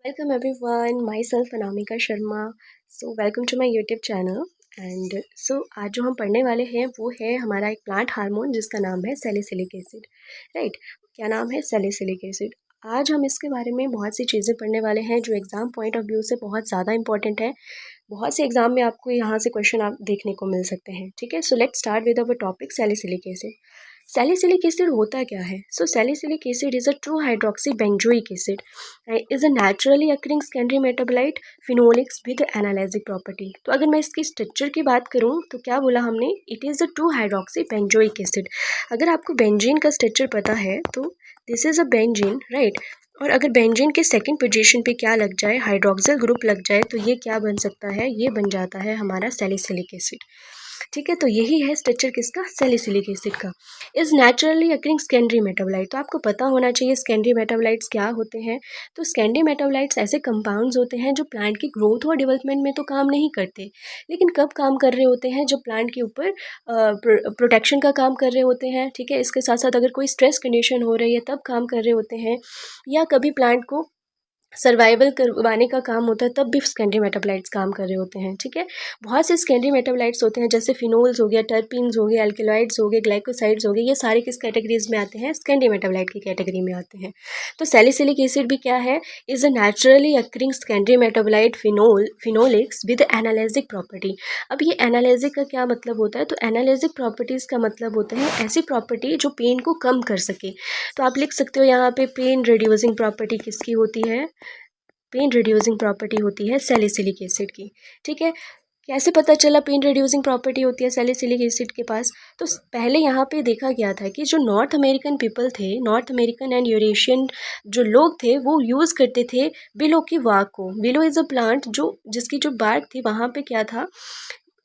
Welcome everyone, myself Anamika Sharma. So welcome to my YouTube channel. And आज जो हम पढ़ने वाले हैं वो है हमारा एक प्लांट हार्मोन जिसका नाम है सैलिसिलिक एसिड। राइट, क्या नाम है? Salicylic acid. आज हम इसके बारे में बहुत सी चीज़ें पढ़ने वाले हैं जो एग्ज़ाम पॉइंट ऑफ व्यू से बहुत ज़्यादा इंपॉर्टेंट है। बहुत से एग्जाम में आपको यहाँ से क्वेश्चन आप देखने को मिल सकते हैं। ठीक है, so let's start with our topic salicylic acid. Salicylic acid होता क्या है? So salicylic acid is a two hydroxy benzoic acid, is a naturally occurring secondary metabolite phenolics with analgesic property. तो अगर मैं इसकी स्ट्रक्चर की बात करूँ तो क्या बोला हमने? It is a two hydroxy benzoic acid. अगर आपको बेंजीन का स्ट्रक्चर पता है तो this is a benzene, right. और अगर बेंजीन के सेकंड पोजीशन पे क्या लग जाए, हाइड्रोक्सिल ग्रुप लग जाए, तो ये क्या बन सकता है? ये बन जाता है हमारा सैलिसिलिक एसिड। ठीक है, तो यही है स्ट्रक्चर किसका? सैलिसिलिक एसिड का। Is naturally occurring secondary metabolite. तो आपको पता होना चाहिए सेकेंडरी मेटाबोलाइट्स क्या होते हैं। तो सेकेंडरी मेटाबोलाइट्स ऐसे कंपाउंड्स होते हैं जो प्लांट की ग्रोथ और डेवलपमेंट में तो काम नहीं करते, लेकिन कब काम कर रहे होते हैं? जब प्लांट के ऊपर प्रोटेक्शन का काम कर रहे होते हैं। ठीक है, इसके साथ साथ अगर कोई स्ट्रेस कंडीशन हो रही है तब काम कर रहे होते हैं, या कभी प्लांट को सर्वाइवल करवाने का काम होता है तब भी सेकेंडरी मेटाबोलाइट्स काम कर रहे होते हैं। ठीक है, बहुत से सेकेंडरी मेटाबोलाइट्स होते हैं जैसे फिनोल्स हो गया, टर्पीन्स हो गए, अल्कलॉइड्स हो गए, ग्लाइकोसाइड्स हो गए। ये सारे किस कैटेगरीज में आते हैं? सेकेंडरी मेटाबोलाइट की कैटेगरी में आते हैं। तो सैलिसिलिक एसिड भी क्या है? Is a naturally occurring secondary metabolite phenolics with analgesic property. अब ये एनालिसिक का क्या मतलब होता है? तो एनालिसिक प्रॉपर्टीज़ का मतलब होता है ऐसी प्रॉपर्टी जो पेन को कम कर सके। तो आप लिख सकते हो यहाँ पे पेन रिड्यूसिंग प्रॉपर्टी किसकी होती है? पेन रिड्यूसिंग प्रॉपर्टी होती है सैलिसिलिक एसिड की। ठीक है, कैसे पता चला पेन रिड्यूसिंग प्रॉपर्टी होती है सैलिसिलिक एसिड के पास? तो पहले यहाँ पे देखा गया था कि जो नॉर्थ अमेरिकन पीपल थे, नॉर्थ अमेरिकन एंड यूरेशियन जो लोग थे, वो यूज़ करते थे विलो की वाक को। विलो इज़ अ प्लांट जो जिसकी जो बार्क थी वहाँ पे क्या था,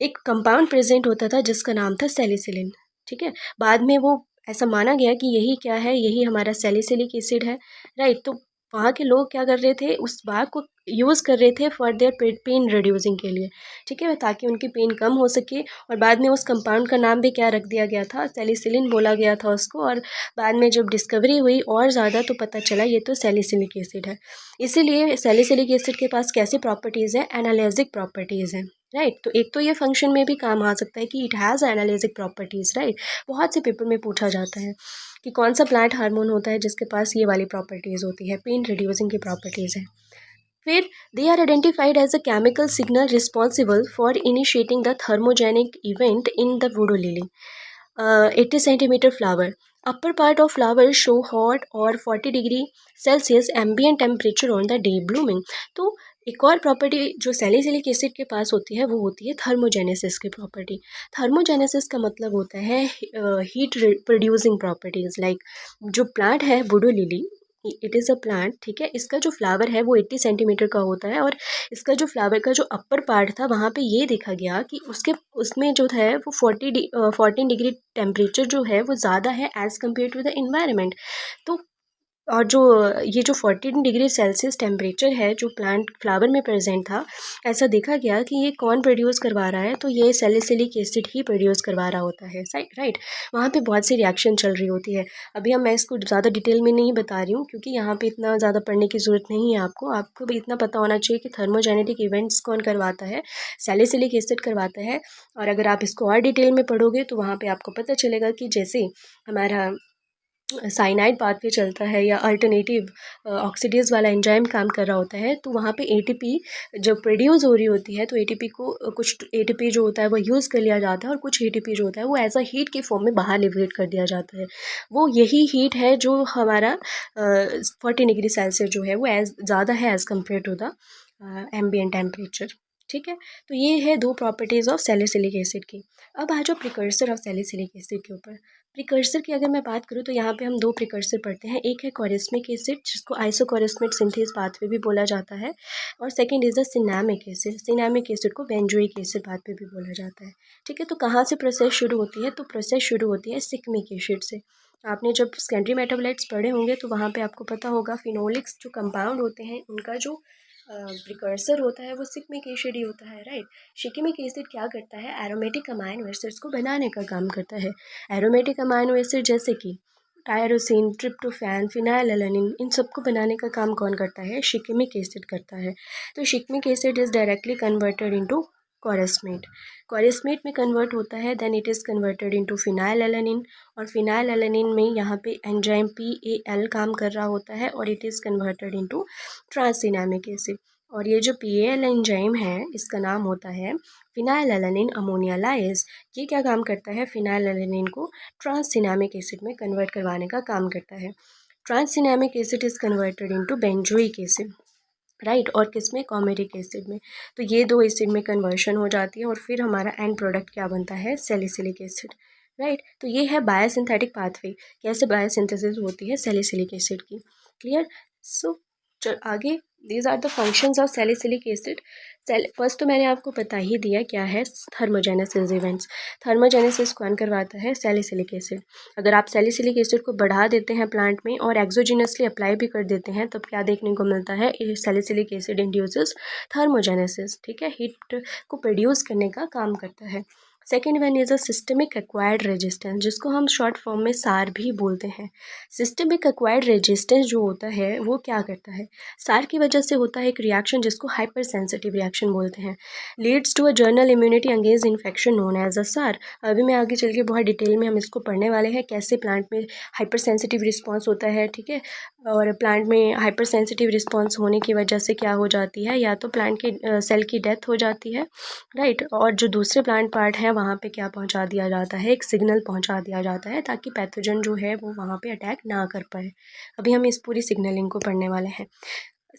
एक कंपाउंड प्रेजेंट होता था जिसका नाम था सैलिसिलिन। ठीक है, बाद में वो ऐसा माना गया कि यही क्या है, यही हमारा सैलिसिलिक एसिड है। राइट, तो वहाँ के लोग क्या कर रहे थे, उस बाग को यूज़ कर रहे थे फॉर देयर पेन रिड्यूसिंग के लिए। ठीक है, ताकि उनकी पेन कम हो सके। और बाद में उस कंपाउंड का नाम भी क्या रख दिया गया था? सैलिसिलिन बोला गया था उसको। और बाद में जब डिस्कवरी हुई और ज़्यादा तो पता चला ये तो सैलिसिलिक एसिड है। इसीलिए सैलिसिलिक एसिड के पास कैसी प्रॉपर्टीज़ है? एनालिसिक प्रॉपर्टीज़ हैं। राइट, तो एक तो ये फंक्शन में भी काम आ सकता है कि इट हैज़ एनालिसिक प्रॉपर्टीज़। राइट, बहुत से पेपर में पूछा जाता है कि कौन सा प्लांट हार्मोन होता है जिसके पास ये वाली प्रॉपर्टीज़ होती है, पेन रिड्यूसिंग की प्रॉपर्टीज़ है। फिर they are identified as a chemical signal responsible for initiating the thermogenic event in the voodoo lily. 80 centimetre flower, upper part of flowers show hot और 40 degree Celsius ambient temperature on the day blooming. तो एक और property जो salicylic acid के पास होती है वो होती है थर्मोजेनेसिस की प्रॉपर्टी। थर्मोजेनेसिस का मतलब होता है हीट प्रोड्यूसिंग प्रॉपर्टीज। लाइक जो प्लांट है voodoo lily, it is a plant. ठीक है, इसका जो फ्लावर है वो 80 सेंटीमीटर का होता है। और इसका जो फ्लावर का जो अपर पार्ट था वहाँ पे ये देखा गया कि उसके उसमें जो है वो 14 डिग्री टेम्परेचर जो है वो ज़्यादा है as compare to the environment. तो और जो ये जो 14 डिग्री सेल्सियस टेम्परेचर है जो प्लांट फ्लावर में प्रेजेंट था, ऐसा देखा गया कि ये कौन प्रोड्यूस करवा रहा है? तो ये सैलिसिलिक एसिड ही प्रोड्यूस करवा रहा होता है। राइट, वहाँ पे बहुत सी रिएक्शन चल रही होती है। अभी मैं इसको ज़्यादा डिटेल में नहीं बता रही हूँ क्योंकि यहाँ पे इतना ज़्यादा पढ़ने की ज़रूरत नहीं है। आपको भी इतना पता होना चाहिए कि थर्मोजेनेटिक इवेंट्स कौन करवाता है? सैलिसिलिक एसिड करवाता है। और अगर आप इसको और डिटेल में पढ़ोगे तो वहाँ पर आपको पता चलेगा कि जैसे हमारा साइनाइड पाथवे चलता है या अल्टरनेटिव ऑक्सीडेज वाला एंजाइम काम कर रहा होता है, तो वहाँ पे एटीपी जब प्रोड्यूस हो रही होती है तो एटीपी को कुछ एटीपी जो होता है वो यूज़ कर लिया जाता है और कुछ एटीपी जो होता है वो एज अ हीट के फॉर्म में बाहर लिबरेट कर दिया जाता है। वो यही हीट है जो हमारा 40 डिग्री सेल्सियस जो है वो एज ज़्यादा है as compare to the ambient temperature. ठीक है, तो ये है दो प्रॉपर्टीज़ ऑफ सैलिसिलिक एसिड की। अब आ जाओ प्रिकर्सर ऑफ सैलिसिलिक एसिड के ऊपर। प्रिकर्सर की अगर मैं बात करूँ तो यहाँ पे हम दो प्रिकर्सर पढ़ते हैं। एक है कॉरिस्मिक एसिड जिसको आइसोकॉरिस्मिक सिंथेस पाथवे भी बोला जाता है, और second is the cinnamic acid. Cinnamic acid को बेंजोइक एसिड पाथवे भी बोला जाता है। ठीक है, तो कहाँ से प्रोसेस शुरू होती है? तो प्रोसेस शुरू होती है सिकमिक एसिड से। आपने जब सेकेंडरी मेटाबोलाइट्स पढ़े होंगे तो वहाँ पे आपको पता होगा फिनोलिक्स जो कंपाउंड होते हैं उनका जो प्रिकर्सर होता है वो सिकमिक एसिड ही होता है। राइट, शिकिमिक एसिड क्या करता है? एरोमेटिक अमाइनो एसिड्स को बनाने का काम करता है। एरोमेटिक अमाइनो एसिड जैसे कि टायरोसिन, ट्रिप्टोफैन, फिनाइलएलानिन, इन सबको बनाने का काम कौन करता है? शिकेमिक एसिड करता है। तो shikimic acid is directly converted into chorismate. Chorismate में कन्वर्ट होता है, then it is converted into phenylalanine, और फिनाइलएलानिन में यहाँ पे एंजाइम PAL काम कर रहा होता है और it is converted into transcinnamic acid. और ये जो PAL एंजाइम है इसका नाम होता है फिनाइलएलानिन अमोनिया लाइज। ये क्या काम करता है? फिनाइलएलानिन को ट्रांससिनेमिक एसिड में कन्वर्ट करवाने का काम करता है। Transcinnamic acid is converted into benzoic acid, right. और किस में? कॉमेरिक एसिड में। तो ये दो एसिड में कन्वर्शन हो जाती है और फिर हमारा एंड प्रोडक्ट क्या बनता है? Salicylic acid, right. तो ये है बायोसिंथेटिक पाथवे, कैसे बायोसिंथेसिस होती है सैलिसिलिक एसिड की। क्लियर? सो आगे, these are the functions of salicylic acid. First तो मैंने आपको बता ही दिया क्या है थर्मोजेनेसिस इवेंट्स। थर्मोजेनेसिस कौन करवाता है? Salicylic acid. अगर आप सैलिसिलिक एसिड को बढ़ा देते हैं प्लांट में और एक्सोजिनसली अप्लाई भी कर देते हैं तब क्या देखने को मिलता है? सैलिसिलिक एसिड इंड्यूसेस थर्मोजेनेसिस, ठीक है, हीट को प्रोड्यूस करने का काम करता है। Second one is a systemic acquired resistance, जिसको हम शॉर्ट फॉर्म में सार भी बोलते हैं। सिस्टमिक एक्वायर्ड रेजिस्टेंस जो होता है वो क्या करता है? सार की वजह से होता है एक रिएक्शन जिसको हाइपर सेंसिटिव रिएक्शन बोलते हैं, leads to a general immunity against infection known as a SAR. अभी मैं आगे चल के बहुत डिटेल में हम इसको पढ़ने वाले हैं कैसे प्लांट में हाइपर सेंसिटिव रिस्पॉन्स होता है, ठीक है। और प्लांट में हाइपर सेंसिटिव रिस्पॉन्स होने की वजह से क्या हो जाती है? या तो प्लांट की सेल की डेथ हो जाती है, राइट। और जो दूसरे प्लांट पार्ट है वहाँ पे क्या पहुँचा दिया जाता है? एक सिग्नल पहुँचा दिया जाता है ताकि पैथोजन जो है वो वहाँ पे अटैक ना कर पाए। अभी हम इस पूरी सिग्नलिंग को पढ़ने वाले हैं।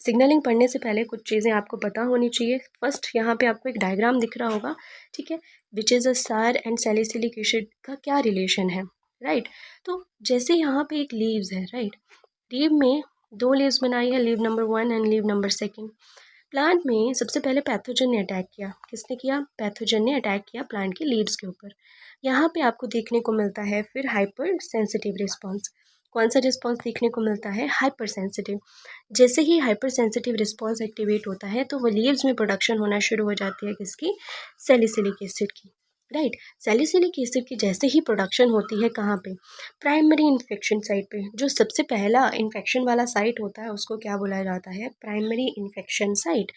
सिग्नलिंग पढ़ने से पहले कुछ चीज़ें आपको पता होनी चाहिए। फर्स्ट, यहाँ पे आपको एक डायग्राम दिख रहा होगा, ठीक है, विच इज़ अ सार एंड सैलिसिलिक एसिड का क्या रिलेशन है, राइट। तो जैसे यहाँ पे एक लीव्स है, राइट, लीव में दो लीव्स बनाई है, leave number 1 and leave number 2। Plant में सबसे पहले पैथोजन ने अटैक किया। किसने किया? पैथोजन ने अटैक किया प्लांट के लीव्स के ऊपर। यहाँ पे आपको देखने को मिलता है फिर हाइपर सेंसिटिव रिस्पॉन्स। कौन सा रिस्पॉन्स देखने को मिलता है? Hyper sensitive. जैसे ही हाइपर सेंसिटिव रिस्पॉन्स एक्टिवेट होता है तो वो लीव्स में प्रोडक्शन होना शुरू हो जाती है किसकी? सैलिसिलिक एसिड की, राइट। सैलिसिलिक एसिड की जैसे ही प्रोडक्शन होती है कहाँ पे? प्राइमरी इन्फेक्शन साइट पे। जो सबसे पहला इन्फेक्शन वाला साइट होता है उसको क्या बुलाया जाता है? प्राइमरी इन्फेक्शन साइट,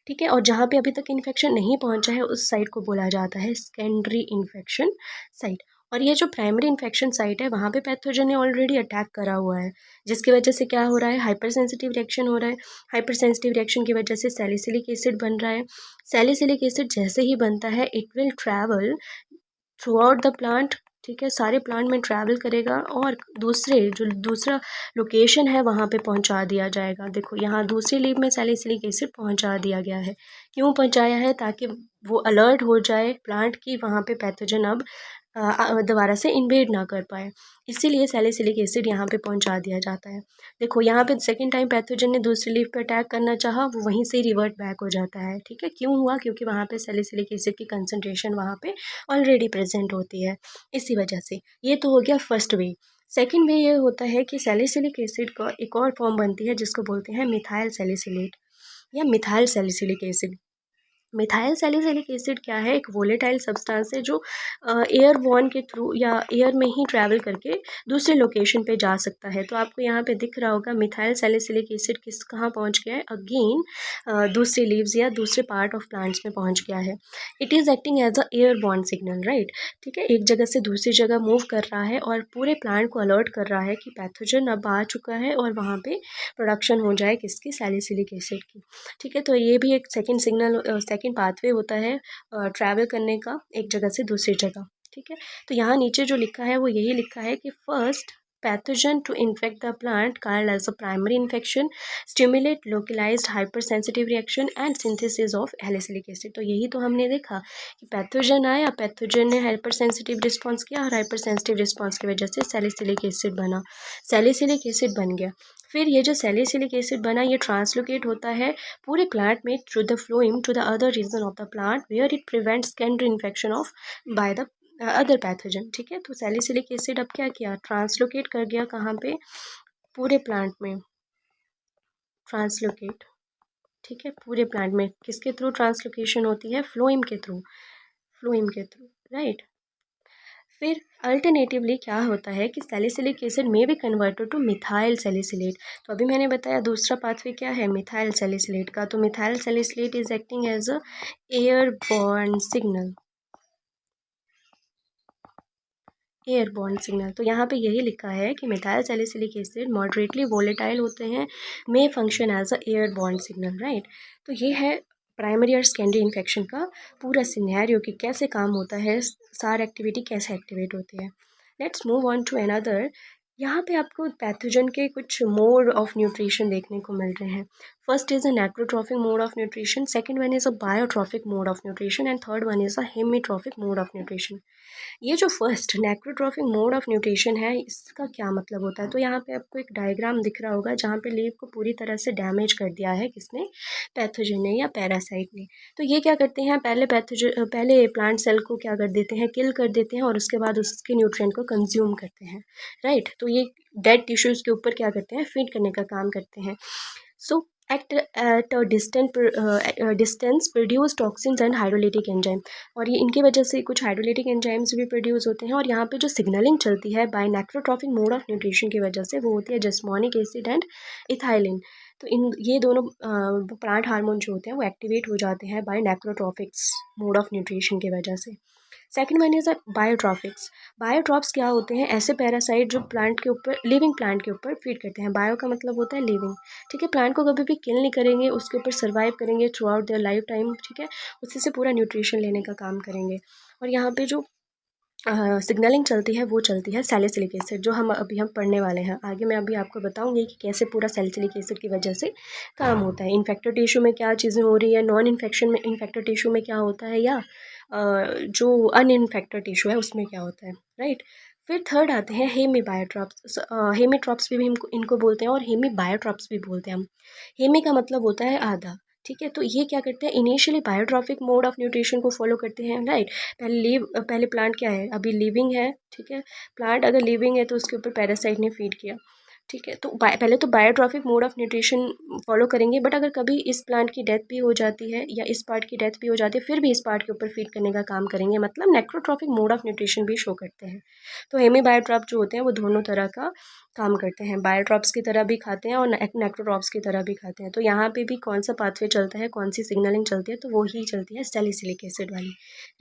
ठीक है। और जहाँ पे अभी तक इन्फेक्शन नहीं पहुँचा है उस साइट को बोला जाता है सेकेंडरी इन्फेक्शन साइट। और ये जो प्राइमरी इन्फेक्शन साइट है वहाँ पे पैथोजन ने ऑलरेडी अटैक करा हुआ है, जिसकी वजह से क्या हो रहा है? हाइपर सेंसिटिव रिएक्शन हो रहा है। हाइपर सेंसिटिव रिएक्शन की वजह से सैलिसिलिक एसिड बन रहा है। सैलिसिलिक एसिड जैसे ही बनता है it will travel through out the plant, ठीक है, सारे प्लांट में ट्रैवल करेगा और दूसरा लोकेशन है वहाँ पे पहुँचा दिया जाएगा। देखो यहाँ दूसरी लीव में सैलिसिलिक एसिड पहुँचा दिया गया है। क्यों पहुँचाया है? ताकि वो अलर्ट हो जाए प्लांट की वहाँ पे पैथोजन अब दोबारा से इन्वेड ना कर पाए, इसीलिए सैलिसिलिक एसिड यहाँ पे पहुँचा दिया जाता है। देखो यहाँ पे सेकेंड टाइम पैथोजन ने दूसरी लीफ पे अटैक करना चाहा, वो वहीं से रिवर्ट बैक हो जाता है, ठीक है। क्यों हुआ? क्योंकि वहाँ पे सैलिसिलिक एसिड की कंसनट्रेशन वहाँ पे ऑलरेडी प्रेजेंट होती है, इसी वजह से। ये तो हो गया फर्स्ट वे। सेकेंड वे ये होता है कि सैलिसिलिक एसिड का एक और फॉर्म बनती है जिसको बोलते हैं मिथाइल सैलिसिलेट या methyl salicylic acid. Methyl salicylic acid क्या है? एक वोलेटाइल सब्सटेंस है जो एयर वॉन के थ्रू या एयर में ही ट्रैवल करके दूसरे लोकेशन पे जा सकता है। तो आपको यहाँ पे दिख रहा होगा मिथाइल सैलिसिलिक एसिड कहाँ पहुँच गया है? अगेन दूसरे लीव्स या दूसरे पार्ट ऑफ प्लांट्स में पहुँच गया है। It is acting as a airborne signal, right, ठीक है। एक जगह से दूसरी जगह मूव कर रहा है और पूरे प्लांट को अलर्ट कर रहा है कि पैथोजन अब आ चुका है और वहाँ पे प्रोडक्शन हो जाए किसकी? सैलिसिलिक एसिड की, ठीक है। तो ये भी एक सेकेंड सिग्नल सेकेंड पाथवे होता है ट्रैवल करने का एक जगह से दूसरी जगह, ठीक है। तो यहाँ नीचे जो लिखा है वो यही लिखा है कि first pathogen to infect the plant called as a primary infection stimulate localized hypersensitive reaction and synthesis of salicylic acid। तो यही तो हमने देखा कि पैथोजन आया, पैथोजन ने हाइपर सेंसिटिव रिस्पॉन्स किया और हाइपर सेंसिटिव रिस्पॉन्स की वजह से सैलिसिलिक एसिड बना, सैलिसिलिक एसिड बन गया। फिर ये जो सैलिसिलिक एसिड बना ये ट्रांसलोकेट होता है पूरे प्लांट में through the flowing to the other region of the plant where it prevents secondary infection of by the other pathogen, ठीक है। तो सैलिसिलिक एसिड अब क्या किया? ट्रांसलोकेट कर गया कहाँ पे? पूरे प्लांट में ट्रांसलोकेट, ठीक है। पूरे प्लांट में किसके थ्रू ट्रांसलोकेशन होती है? फ्लोइम के थ्रू, फ्लोइम के थ्रू, राइट। फिर अल्टरनेटिवली क्या होता है कि सैलिसिलिक एसिड में भी कन्वर्टेड टू मिथाइल सैलिसिलेट। तो अभी मैंने बताया दूसरा पाथवे क्या है मिथाइल सैलिसिलेट का। तो methyl salicylate is acting as a airborne signal, airborne signal. तो यहाँ पे यही लिखा है कि methyl salicylic acid moderately volatile होते हैं, may function as a airborne signal, right. तो ये है प्राइमरी और सेकेंडरी इन्फेक्शन का पूरा सिनेरियो कि कैसे काम होता है, सार एक्टिविटी कैसे एक्टिवेट होती है। Let's move on to another. यहाँ पे आपको पैथोजन के कुछ मोड ऑफ न्यूट्रिशन देखने को मिल रहे हैं। First is a necrotrophic mode of nutrition, second one is a biotrophic mode of nutrition and third one is a hemitrophic mode of nutrition. ये जो first necrotrophic mode of nutrition है इसका क्या मतलब होता है। तो यहाँ पे आपको एक डायग्राम दिख रहा होगा जहाँ पे लीफ को पूरी तरह से डैमेज कर दिया है किसने, पैथोजन ने या पैरासाइट ने। तो ये क्या करते हैं, पहले प्लांट सेल को क्या कर देते हैं, किल कर देते हैं और उसके बाद उसके न्यूट्रिएंट को कंज्यूम करते हैं, राइट। तो ये डेड टिश्यूज़ के ऊपर क्या करते हैं, फीड करने का काम करते हैं। सो act at a distance produce toxins and hydrolytic enzyme। और ये इनकी वजह से कुछ हाइड्रोलिटिक एंजाइम्स भी प्रोड्यूस होते हैं। और यहाँ पे जो सिग्नलिंग चलती है बाय नेक्रोट्रॉफिक मोड ऑफ न्यूट्रिशन की वजह से वो होती है जस्मोनिक एसिड एंड इथाइलिन। तो इन ये दोनों प्लांट हार्मोन जो होते हैं वो एक्टिवेट हो जाते हैं by necrotrophics mode of nutrition की वजह से। Second one is biotrophics. Biotrophs क्या होते हैं, ऐसे पैरासाइट जो प्लांट के ऊपर, लिविंग प्लांट के ऊपर फीड करते हैं। बायो का मतलब होता है लिविंग, ठीक है। प्लांट को कभी भी किल नहीं करेंगे, उसके ऊपर सर्वाइव करेंगे through out their life time, ठीक है। उसी से पूरा न्यूट्रिशन लेने का काम करेंगे। और यहाँ पे जो सिग्नलिंग चलती है वो चलती है सैलिसिलिक एसिड, जो हम पढ़ने वाले हैं आगे। मैं अभी आपको बताऊंगी कि कैसे पूरा सैलिसिलिक एसिड की वजह से काम होता है। इन्फेक्टेड टिश्यू में क्या चीज़ें हो रही है, नॉन इन्फेक्शन में इन्फेक्टेड टिश्यू में क्या होता है, या जो अनइन्फेक्टेड टिश्यू है उसमें क्या होता है, राइट। फिर थर्ड आते हैं हेमी बायोट्रॉप्स। हेमीट्रॉप्स भी इनको बोलते हैं और हेमी बायोट्रॉप्स भी बोलते हैं हम। हेमी का मतलब होता है आधा, ठीक है। तो ये क्या करते हैं, इनिशियली बायोट्रॉफिक मोड ऑफ न्यूट्रिशन को फॉलो करते हैं, राइट। पहले प्लांट क्या है, अभी लिविंग है, ठीक है। प्लांट अगर लिविंग है तो उसके ऊपर पैरासाइट ने फीड किया, ठीक है। तो पहले तो बायोट्रॉफिक मोड ऑफ न्यूट्रिशन फॉलो करेंगे, बट अगर कभी इस प्लांट की डेथ भी हो जाती है या इस पार्ट की डेथ भी हो जाती है फिर भी इस पार्ट के ऊपर फीड करने का काम करेंगे, मतलब नेक्रोट्रॉफिक मोड ऑफ न्यूट्रिशन भी शो करते हैं। तो हेमी बायोट्रॉप जो होते हैं वो दोनों तरह का काम करते हैं, बायोट्रॉप्स की तरह भी खाते हैं और नेक्रोट्रॉप्स की तरह भी खाते हैं। तो यहाँ पे भी कौन सा पाथवे चलता है, कौन सी सिग्नलिंग चलती है, तो वो ही चलती है सैलिसिलिक एसिड वाली,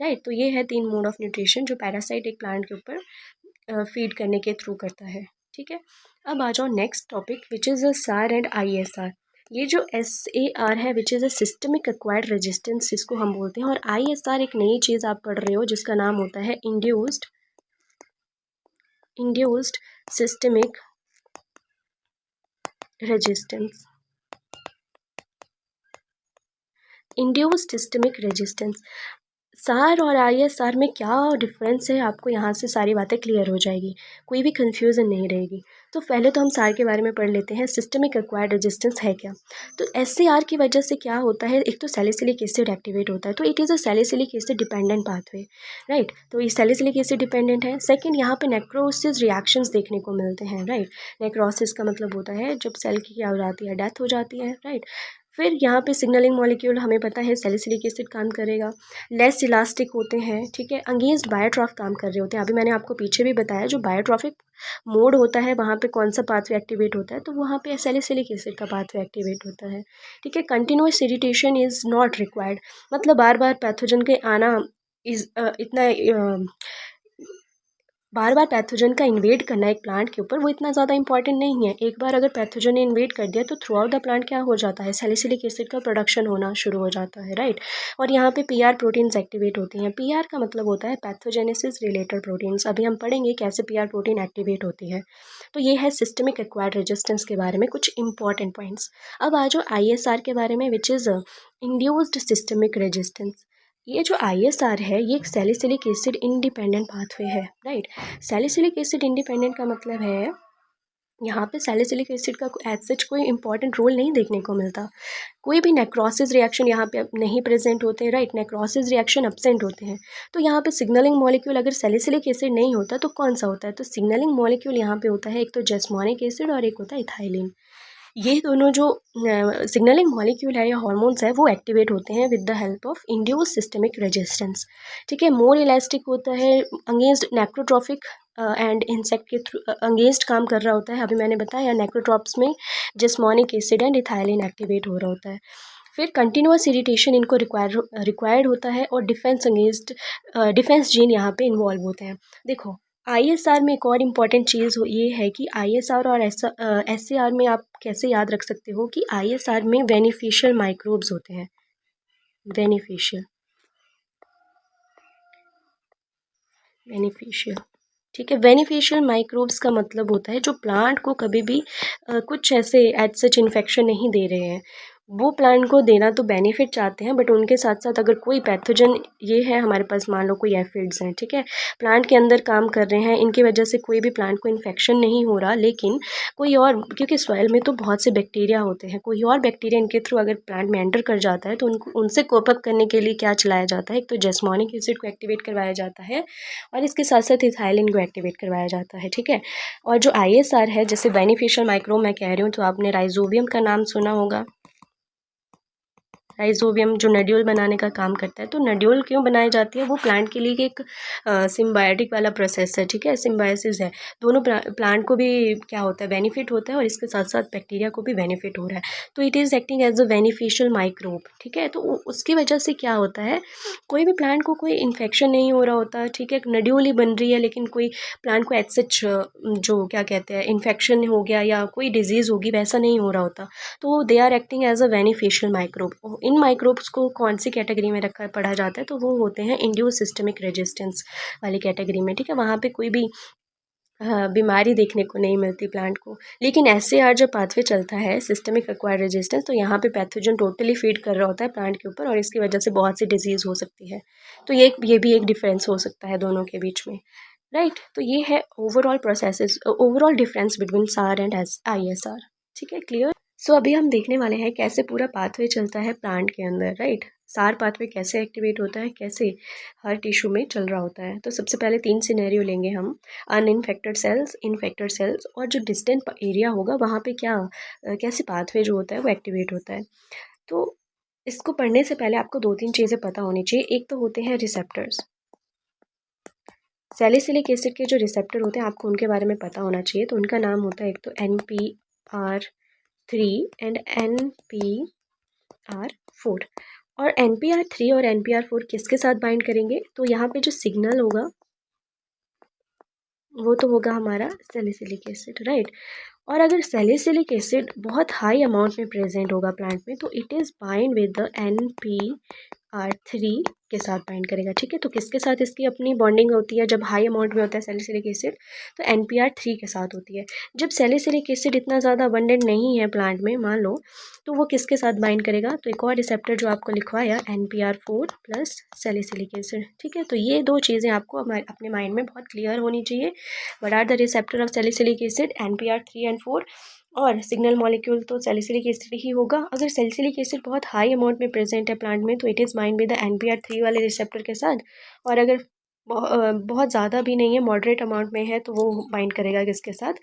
राइट। तो ये है 3 मोड ऑफ न्यूट्रिशन जो पैरासाइट एक प्लांट के ऊपर फीड करने के थ्रू करता है, ठीक है। अब आ जाओ next topic which is a सार एंड ISR। ये जो SAR है which is a systemic acquired resistance इसको हम बोलते हैं, और ISR एक नई चीज़ आप पढ़ रहे हो जिसका नाम होता है induced systemic resistance. Induced systemic resistance, सार और ISR में क्या डिफरेंस है आपको यहाँ से सारी बातें क्लियर हो जाएगी, कोई भी कन्फ्यूज़न नहीं रहेगी। तो पहले तो हम सार के बारे में पढ़ लेते हैं, सिस्टमिक एक्वायर्ड रेजिस्टेंस है क्या। तो SAR की वजह से क्या होता है, एक तो सैलिसिलिक एसिड एक्टिवेट होता है, तो it is a salicylic acid dependent pathway, right. तो ये सैलिसिलिक एसिड डिपेंडेंट है। सेकेंड, यहाँ पे नेक्रोसिस रिएक्शंस देखने को मिलते हैं, राइट। नेक्रोसिस का मतलब होता है जब सेल की क्या हो जाती है, डेथ हो जाती है, राइट। फिर यहाँ पे सिग्नलिंग मॉलिक्यूल हमें पता है सैलिसिलिक एसिड काम करेगा, लेस इलास्टिक होते हैं, ठीक है। अगेंस्ट बायोट्रॉफ काम कर रहे होते हैं। अभी मैंने आपको पीछे भी बताया जो बायोट्रॉफिक मोड होता है वहाँ पे कौन सा पाथवे एक्टिवेट होता है, तो वहाँ पे सैलिसिलिक एसिड का पाथवे एक्टिवेट होता है, ठीक है। Continuous irritation is not required, मतलब बार बार पैथोजन के आना इज इतना बार बार पैथोजन का इन्वेड करना एक प्लांट के ऊपर वो इतना ज़्यादा इंपॉर्टेंट नहीं है। एक बार अगर पैथोजन ने इन्वेड कर दिया तो थ्रू आउट द प्लांट क्या हो जाता है, सैलिसिलिक एसिड का प्रोडक्शन होना शुरू हो जाता है, राइट। और यहाँ पे PR प्रोटीन्स एक्टिवेट होती हैं। PR का मतलब होता है पैथोजेनेसिस रिलेटेड प्रोटीन्स। अभी हम पढ़ेंगे कैसे PR प्रोटीन एक्टिवेट होती है। तो ये है सिस्टमिक एक्वायर्ड रेजिस्टेंस के बारे में कुछ इंपॉर्टेंट पॉइंट्स। अब आ जाओ ISR के बारे में which is induced systemic resistance. ये जो ISR है ये एक सैलिसिलिक एसिड इंडिपेंडेंट पाथवे है, राइट। सैलिसिलिक एसिड इंडिपेंडेंट का मतलब है यहाँ पे सैलिसिलिक एसिड का एज सच कोई इंपॉर्टेंट रोल नहीं देखने को मिलता, कोई भी नेक्रोसिस रिएक्शन यहाँ पे नहीं प्रेजेंट होते, राइट। नेक्रोसिस रिएक्शन एब्सेंट होते हैं। तो यहाँ पे सिग्नलिंग मॉलिक्यूल अगर सैलिसिलिक एसिड नहीं होता तो कौन सा होता है, तो सिग्नलिंग मॉलिक्यूल यहाँ पे होता है एक तो जस्मोनिक एसिड और एक होता है इथाइलिन। ये दोनों जो सिग्नलिंग मॉलिक्यूल है या हार्मोन्स है वो एक्टिवेट होते हैं with the help of induce systemic resistance. ठीक है, मोर इलास्टिक होता है अगेंस्ट नेक्रोट्रॉफिक एंड इंसेक्ट के थ्रू अगेंस्ट काम कर रहा होता है। अभी मैंने बताया नेक्रोट्रॉप्स में जिस्मोनिक एसिड एंड इथाइलिन एक्टिवेट हो रहा होता है। फिर कंटिन्यूस इरिटेशन इनको रिक्वायर्ड होता है और डिफेंस अगेंस्ट डिफेंस जीन यहाँ पे इन्वॉल्व होते हैं। देखो आईएसआर में एक और इम्पॉर्टेंट चीज़ ये है कि आईएसआर और एसएआर में आप कैसे याद रख सकते हो कि आईएसआर में बेनिफिशियल माइक्रोब्स होते हैं। बेनिफिशियल बेनिफिशियल ठीक है, बेनिफिशियल माइक्रोब्स का मतलब होता है जो प्लांट को कभी भी कुछ ऐसे एज सच इन्फेक्शन नहीं दे रहे हैं। वो प्लांट को देना तो बेनिफिट चाहते हैं बट उनके साथ साथ अगर कोई पैथोजन ये है हमारे पास, मान लो कोई एफिड्स हैं, ठीक है, प्लांट के अंदर काम कर रहे हैं, इनकी वजह से कोई भी प्लांट को इन्फेक्शन नहीं हो रहा, लेकिन कोई और, क्योंकि सॉइल में तो बहुत से बैक्टीरिया होते हैं, कोई और बैक्टीरिया इनके थ्रू अगर प्लांट में एंटर कर जाता है तो उनको उनसे कोप अप करने के लिए क्या चलाया जाता है, एक तो जेस्मोनिक एसिड को एक्टिवेट करवाया जाता है और इसके साथ साथ इथाइलिन को एक्टिवेट करवाया जाता है। ठीक है, और जो आईएसआर है जैसे बेनिफिशियल माइक्रोब मैं कह रही हूँ, तो आपने राइजोबियम का नाम सुना होगा। राइजोबियम जो नड्यूल बनाने का काम करता है, तो नड्यूल क्यों बनाई जाती है, वो प्लांट के लिए एक सिम्बायोटिक वाला प्रोसेस है। ठीक है, सिम्बायोसिस है, दोनों प्लांट को भी क्या होता है, बेनिफिट होता है और इसके साथ साथ बैक्टीरिया को भी बेनिफिट हो रहा है, तो it is acting as a beneficial microbe. ठीक है, तो उसकी वजह से क्या होता है, कोई भी प्लांट को कोई इन्फेक्शन नहीं हो रहा होता। ठीक है, नड्यूल ही बन रही है लेकिन कोई प्लांट को एज सच जो क्या कहते हैं इन्फेक्शन हो गया या कोई डिजीज़ होगी वैसा नहीं हो रहा होता, तो they are acting as a beneficial microbe. इन माइक्रोब्स को कौन सी कैटेगरी में रखा पढ़ा जाता है, तो वो होते हैं इंड्यूस सिस्टमिक रेजिस्टेंस वाली कैटेगरी में। ठीक है, वहाँ पे कोई भी बीमारी देखने को नहीं मिलती प्लांट को। लेकिन एसएआर जब पाथवे चलता है सिस्टमिक एक्वायर्ड रेजिस्टेंस, तो यहाँ पे पैथोजन टोटली फीड कर रहा होता है प्लांट के ऊपर और इसकी वजह से बहुत सी डिजीज़ हो सकती है। तो ये भी एक डिफरेंस हो सकता है दोनों के बीच में, राइट। तो ये है overall processes, overall difference between सार एंड आईएसआर। ठीक है, क्लियर। सो अभी हम देखने वाले हैं कैसे पूरा पाथवे चलता है प्लांट के अंदर, राइट। सार पाथवे कैसे एक्टिवेट होता है, कैसे हर टिश्यू में चल रहा होता है। तो सबसे पहले 3 सिनेरियो लेंगे हम, अनइन्फेक्टेड सेल्स, इन्फेक्टेड सेल्स और जो डिस्टेंट एरिया होगा वहाँ पे क्या कैसे पाथवे जो होता है वो एक्टिवेट होता है। तो इसको पढ़ने से पहले आपको 2-3 चीज़ें पता होनी चाहिए। एक तो होते हैं रिसेप्टर्स, सैलिसिलिक एसिड के जो रिसेप्टर होते हैं आपको उनके बारे में पता होना चाहिए। तो उनका नाम होता है एक तो NPR3 एंड NPR4। और NPR3 और NPR4 किसके साथ बाइंड करेंगे, तो यहाँ पे जो सिग्नल होगा वो तो होगा हमारा सैलिसिलिक एसिड, राइट। और अगर सैलिसिलिक एसिड बहुत हाई अमाउंट में प्रेजेंट होगा प्लांट में, तो it is bind with the NPR3 के साथ बाइंड करेगा। ठीक है, तो किसके साथ इसकी अपनी बॉन्डिंग होती है जब हाई अमाउंट में होता है सैलिसिलिक एसिड, तो NPR3 के साथ होती है। जब सैलिसिलिक एसिड इतना ज़्यादा अबंडेंट नहीं है प्लांट में मान लो, तो वो किसके साथ बाइंड करेगा, तो एक और रिसेप्टर जो आपको लिखवाया NPR4 प्लस सैलिसिलिक एसिड। ठीक है, तो ये 2 चीज़ें आपको अपने माइंड में बहुत क्लियर होनी चाहिए। What are the receptor of salicylic acid, NPR3 and 4, और सिग्नल मॉलिक्यूल तो सैलिसिलिक एसिड ही होगा। अगर सैलिसिलिक एसिड बहुत हाई अमाउंट में प्रेजेंट है प्लांट में, तो it is bind with the NPR3 वाले रिसेप्टर के साथ, और अगर बहुत ज़्यादा भी नहीं है, मॉडरेट अमाउंट में है, तो वो बाइंड करेगा किसके साथ,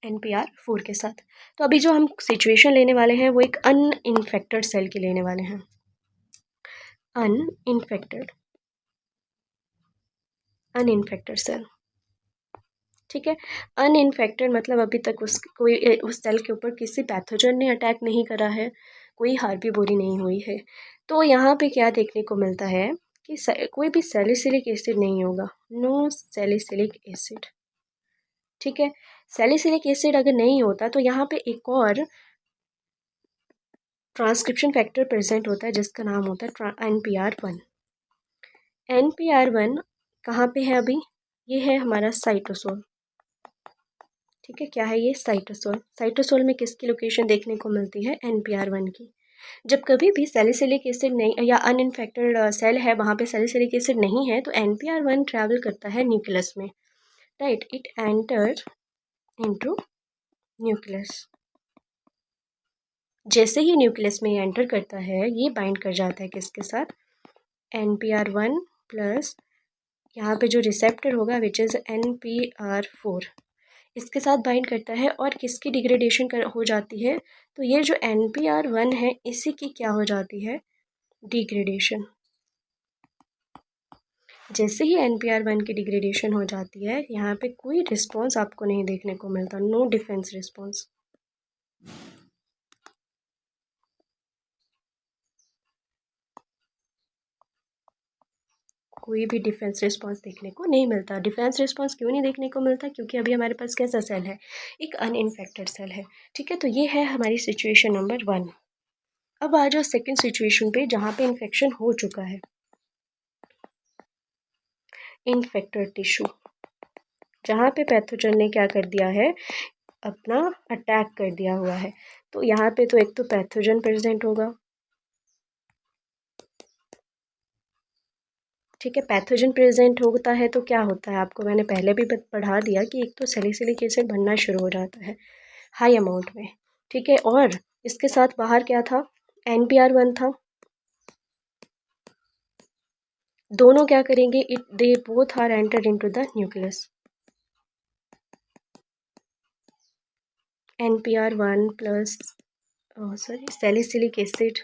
NPR4 के साथ। तो अभी जो हम सिचुएशन लेने वाले हैं वो एक अनइन्फेक्टेड सेल की लेने वाले हैं। अनइन्फेक्टेड अनइन्फेक्टेड सेल, ठीक है। अनइन्फेक्टेड मतलब अभी तक उस सेल के ऊपर किसी पैथोजन ने अटैक नहीं करा है, कोई हार्बीवोरी नहीं हुई है। तो यहाँ पे क्या देखने को मिलता है कि कोई भी सैलिसिलिक एसिड नहीं होगा, नो सैलिसिलिक एसिड। ठीक है, सैलिसिलिक एसिड अगर नहीं होता तो यहाँ पे एक और ट्रांसक्रिप्शन फैक्टर प्रेजेंट होता है जिसका नाम होता है NPR1। NPR1 कहाँ पे है अभी, ये है हमारा साइटोसोल। ठीक है, क्या है ये, साइटोसोल। साइटोसोल में किसकी लोकेशन देखने को मिलती है, NPR1 की। जब कभी भी सैलिसिलिक एसिड नहीं या अनइन्फेक्टेड सेल है वहाँ पे सैलिसिलिक एसिड नहीं है, तो NPR1 ट्रैवल करता है न्यूक्लियस में, right. It enter into nucleus. जैसे ही न्यूक्लियस में एंटर करता है ये बाइंड कर जाता है किसके साथ, NPR1 प्लस यहाँ पे जो रिसेप्टर होगा विच इज़ NPR4। इसके साथ बाइंड करता है और किसकी डिग्रेडेशन हो जाती है, तो ये जो NPR1 है इसी की क्या हो जाती है, डिग्रेडेशन। जैसे ही NPR1 की डिग्रेडेशन हो जाती है, यहाँ पे कोई रिस्पॉन्स आपको नहीं देखने को मिलता, नो डिफेंस रिस्पॉन्स। कोई भी डिफेंस रिस्पॉन्स देखने को नहीं मिलता। डिफेंस रिस्पॉन्स क्यों नहीं देखने को मिलता, क्योंकि अभी हमारे पास कैसा सेल है, एक अनइन्फेक्टेड सेल है। ठीक है, तो ये है हमारी सिचुएशन नंबर 1। अब आ जाओ सेकेंड सिचुएशन पे, जहाँ पे इन्फेक्शन हो चुका है, इन्फेक्टेड टिश्यू, जहाँ पे पैथोजन ने क्या कर दिया है, अपना अटैक कर दिया हुआ है। तो यहाँ पे तो एक तो पैथोजन प्रेजेंट होगा, ठीक है। पैथोजन प्रेजेंट होता है तो क्या होता है, आपको मैंने पहले भी पढ़ा दिया कि एक तो सैलिसिलिक एसिड बनना शुरू हो जाता है हाई अमाउंट में, ठीक है। और इसके साथ बाहर क्या था, NPR1 था। दोनों क्या करेंगे, it they both are enter into the nucleus. NPR1 plus salicylic acid.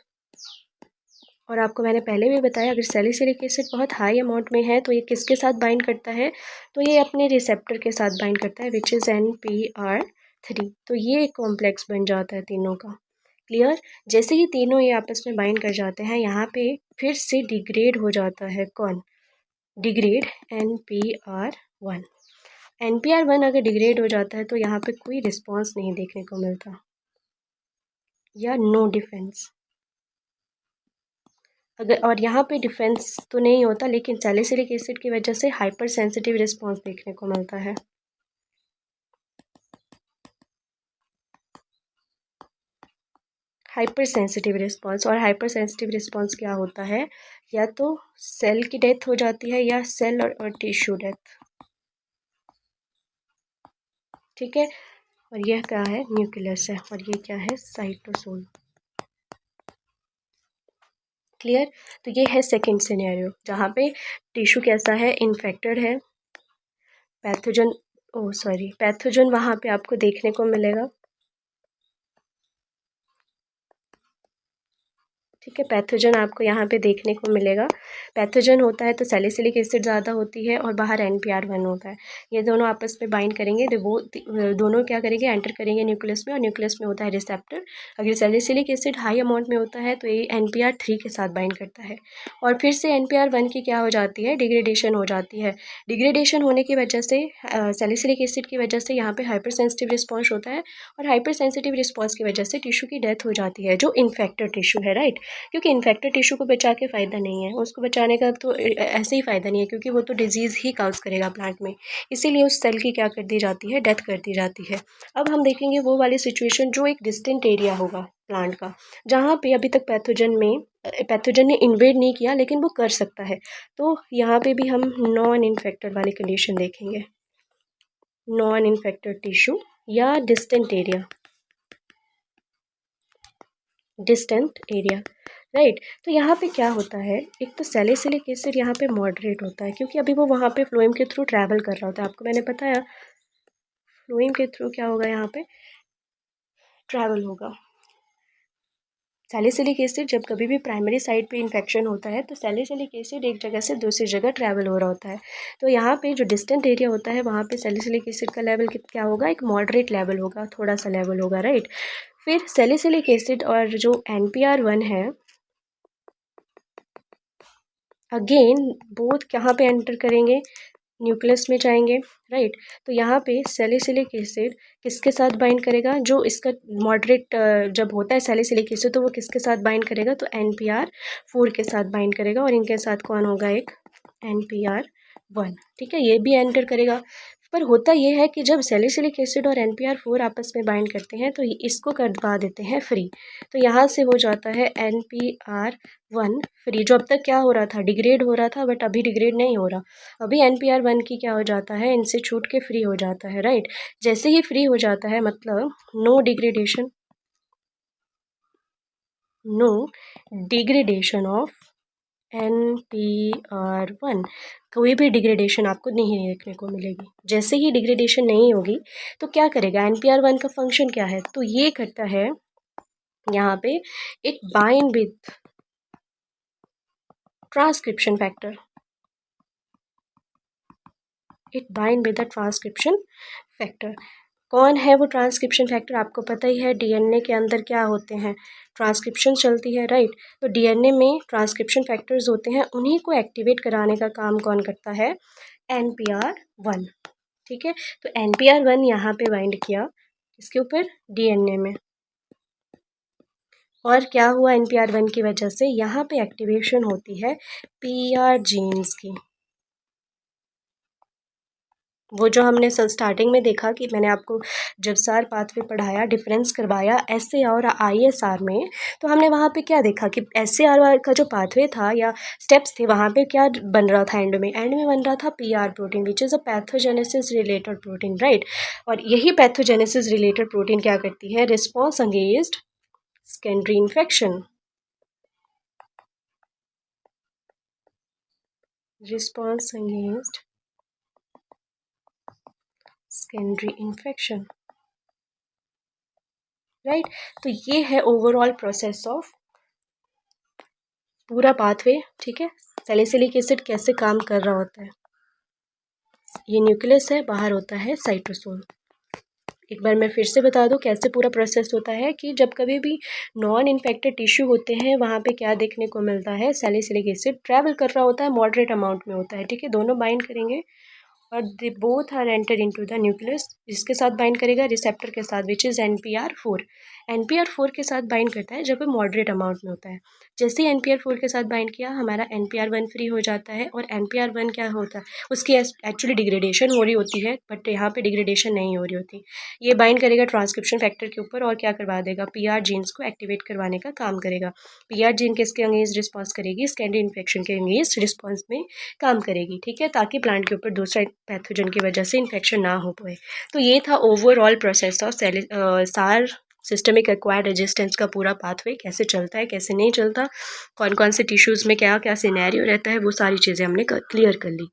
और आपको मैंने पहले भी बताया, अगर सैलिसिलिक एसिड बहुत हाई अमाउंट में है तो ये किसके साथ बाइंड करता है, तो ये अपने रिसेप्टर के साथ बाइंड करता है, विच इज़ NPR3। तो ये एक कॉम्प्लेक्स बन जाता है तीनों का। क्लियर। जैसे ही तीनों ये आपस में बाइंड कर जाते हैं, यहाँ पे फिर से डिग्रेड हो जाता है कौन, डिग्रेड NPR1। NPR1 अगर डिग्रेड हो जाता है तो यहाँ पे कोई रिस्पॉन्स नहीं देखने को मिलता, या नो डिफेंस। अगर और यहाँ पे डिफेंस तो नहीं होता, लेकिन सैलिसिलिक एसिड की वजह से हाइपर सेंसिटिव रिस्पॉन्स देखने को मिलता है। हाइपर सेंसिटिव रिस्पॉन्स, और हाइपर सेंसिटिव रिस्पॉन्स क्या होता है, या तो सेल की डेथ हो जाती है या सेल और टिश्यू डेथ, ठीक है। और यह क्या है, न्यूक्लियस है, और ये क्या है, साइटोसोल। क्लियर। तो ये है सेकेंड सिनेरियो, जहाँ पे टिश्यू कैसा है, इन्फेक्टेड है, पैथोजन, पैथोजन वहाँ पे आपको देखने को मिलेगा, ठीक है। पैथोजन आपको यहाँ पे देखने को मिलेगा। पैथोजन होता है तो सैलिसिलिक एसिड ज़्यादा होती है और बाहर NPR1 होता है। ये दोनों आपस में बाइंड करेंगे, वो दोनों क्या करेंगे, एंटर करेंगे न्यूक्लियस में, और न्यूक्लियस में होता है रिसेप्टर। अगर सैलिसिलिक एसिड हाई अमाउंट में होता है तो ये NPR3 के साथ बाइंड करता है, और फिर से NPR1 की क्या हो जाती है, डिग्रेडेशन हो जाती है। डिग्रेडेशन होने की वजह से सैलिसिलिक एसिड की वजह से यहाँ पे हाइपर सेंसिटिव रिस्पॉन्स होता है, और हाइपर सेंसिटिव रिस्पॉन्स की वजह से टिश्यू की डेथ हो जाती है, जो इन्फेक्टेड टिश्यू है, राइट। क्योंकि इन्फेक्टेड टिश्यू को बचा के फ़ायदा नहीं है, उसको बचाने का तो ऐसे ही फ़ायदा नहीं है, क्योंकि वो तो डिजीज़ ही काउज करेगा प्लांट में। इसीलिए उस सेल की क्या कर दी जाती है, डेथ कर दी जाती है। अब हम देखेंगे वो वाली सिचुएशन जो एक डिस्टेंट एरिया होगा प्लांट का, जहाँ पे अभी तक पैथोजन ने इन्वेड नहीं किया, लेकिन वो कर सकता है। तो यहाँ पे भी हम नॉन इन्फेक्टेड वाली कंडीशन देखेंगे, नॉन इन्फेक्टेड टिश्यू या distant area, distant area, right. तो यहाँ पे क्या होता है, एक तो सैलिसिलिक एसिड यहाँ पे मॉडरेट होता है, क्योंकि अभी वो वहाँ पे फ्लोएम के थ्रू ट्रैवल कर रहा होता है। आपको मैंने बताया फ्लोएम के थ्रू क्या होगा, यहाँ पे ट्रैवल होगा। सैलिसिलिक एसिड जब कभी भी प्राइमरी साइट पे इन्फेक्शन होता है तो सैलिसिलिक एसिड एक जगह से दूसरी जगह ट्रैवल हो रहा होता है। तो यहाँ पे जो डिस्टेंट एरिया होता है वहाँ पे सैलिसिलिक एसिड का लेवल क्या होगा, एक मॉडरेट लेवल होगा, थोड़ा सा लेवल होगा, राइट। फिर सैलिसिलिक एसिड और जो NPR1 है, अगेन बोथ कहाँ पे एंटर करेंगे, न्यूक्लियस में जाएंगे, राइट। तो यहाँ पे सैलिसिलिक एसिड किसके साथ बाइंड करेगा, जो इसका मॉडरेट जब होता है सैलिसिलिक एसिड तो वो किसके साथ बाइंड करेगा, तो NPR4 के साथ बाइंड करेगा, और इनके साथ कौन होगा, एक NPR1, ठीक है। ये भी एंटर करेगा। पर होता ये है कि जब सैलिसिलिक एसिड और NPR4 आपस में बाइंड करते हैं तो इसको कर दबा देते हैं फ्री। तो यहाँ से हो जाता है NPR1 फ्री, जो अब तक क्या हो रहा था, डिग्रेड हो रहा था, बट अभी डिग्रेड नहीं हो रहा। अभी NPR1 की क्या हो जाता है, इनसे छूट के फ्री हो जाता है, राइट। जैसे ही फ्री हो जाता है मतलब no degradation, no degradation of NPR1 कोई भी डिग्रेडेशन आपको नहीं देखने को मिलेगी। जैसे ही डिग्रेडेशन नहीं होगी तो क्या करेगा, NPR1 का फंक्शन क्या है, तो ये करता है यहाँ पे it bind with transcription factor, it bind with the transcription factor. कौन है वो ट्रांसक्रिप्शन फैक्टर, आपको पता ही है डीएनए के अंदर क्या होते हैं, ट्रांसक्रिप्शन चलती है, राइट। तो डीएनए में ट्रांसक्रिप्शन फैक्टर्स होते हैं, उन्हीं को एक्टिवेट कराने का काम कौन करता है, NPR1, ठीक है। तो NPR1 यहाँ पे बाइंड किया इसके ऊपर, डीएनए में, और क्या हुआ, NPR1 की वजह से यहाँ पे एक्टिवेशन होती है PR जीन्स की। वो जो हमने स्टार्टिंग में देखा कि मैंने आपको जब सार पाथवे पढ़ाया, डिफरेंस करवाया SAR और ISR में, तो हमने वहाँ पे क्या देखा कि SAR का जो पाथवे था या स्टेप्स थे, वहाँ पे क्या बन रहा था, एंड में बन रहा था PR protein, which is a pathogenesis related protein, right. और यही पैथोजेनेसिस रिलेटेड प्रोटीन क्या करती है, response against secondary infection, response against secondary infection, right. तो ये है ओवरऑल प्रोसेस ऑफ पूरा पाथवे, ठीक है। सैलिसिलिक एसिड कैसे काम कर रहा होता है, ये न्यूक्लियस है, बाहर होता है साइटोसोल। एक बार मैं फिर से बता दूं कैसे पूरा प्रोसेस होता है कि जब कभी भी नॉन इन्फेक्टेड टिश्यू होते हैं, वहाँ पे क्या देखने को मिलता है, सैलिसिलिक एसिड ट्रैवल कर रहा होता है, मॉडरेट अमाउंट में होता है, ठीक है। दोनों बाइंड करेंगे और they both are enter into the nucleus. जिसके साथ बाइंड करेगा, रिसेप्टर के साथ, विच इज़ NPR4। NPR4 के साथ बाइंड करता है जब वो मॉडरेट अमाउंट में होता है। जैसे ही NPR4 के साथ बाइंड किया, हमारा NPR1 फ्री हो जाता है, और NPR1 क्या होता है, उसकी एक्चुअली डिग्रेडेशन हो रही होती है, बट यहाँ पे डिग्रेडेशन नहीं हो रही होती। ये बाइंड करेगा ट्रांसक्रिप्शन फैक्टर के ऊपर और क्या करवा देगा, PR जीन्स को एक्टिवेट करवाने का काम करेगा। PR जीन किसके अगेंस्ट रिस्पॉन्स करेगी, सेकेंडरी इन्फेक्शन के अगेंस्ट रिस्पॉन्स में काम करेगी, ठीक है, ताकि प्लांट के ऊपर दूसरा पैथोजन की वजह से इन्फेक्शन ना हो पाए। तो ये था ओवरऑल प्रोसेस ऑफ सार सिस्टमिक एक्वायर्ड रेजिस्टेंस का पूरा पाथवे, कैसे चलता है कैसे नहीं चलता, कौन कौन से टिश्यूज़ में क्या क्या सिनेरियो रहता है, वो सारी चीज़ें हमने क्लियर कर ली।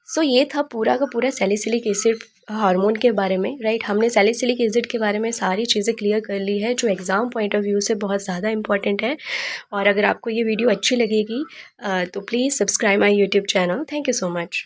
सो ये था पूरा का पूरा सैलिसिलिक एसिड हार्मोन के बारे में, राइट। हमने सैलिसिलिक एसिड के बारे में सारी चीज़ें क्लियर कर ली है, जो एग्ज़ाम पॉइंट ऑफ व्यू से बहुत ज़्यादा इंपॉर्टेंट है। और अगर आपको ये वीडियो अच्छी लगेगी तो please subscribe my YouTube channel. Thank you so much.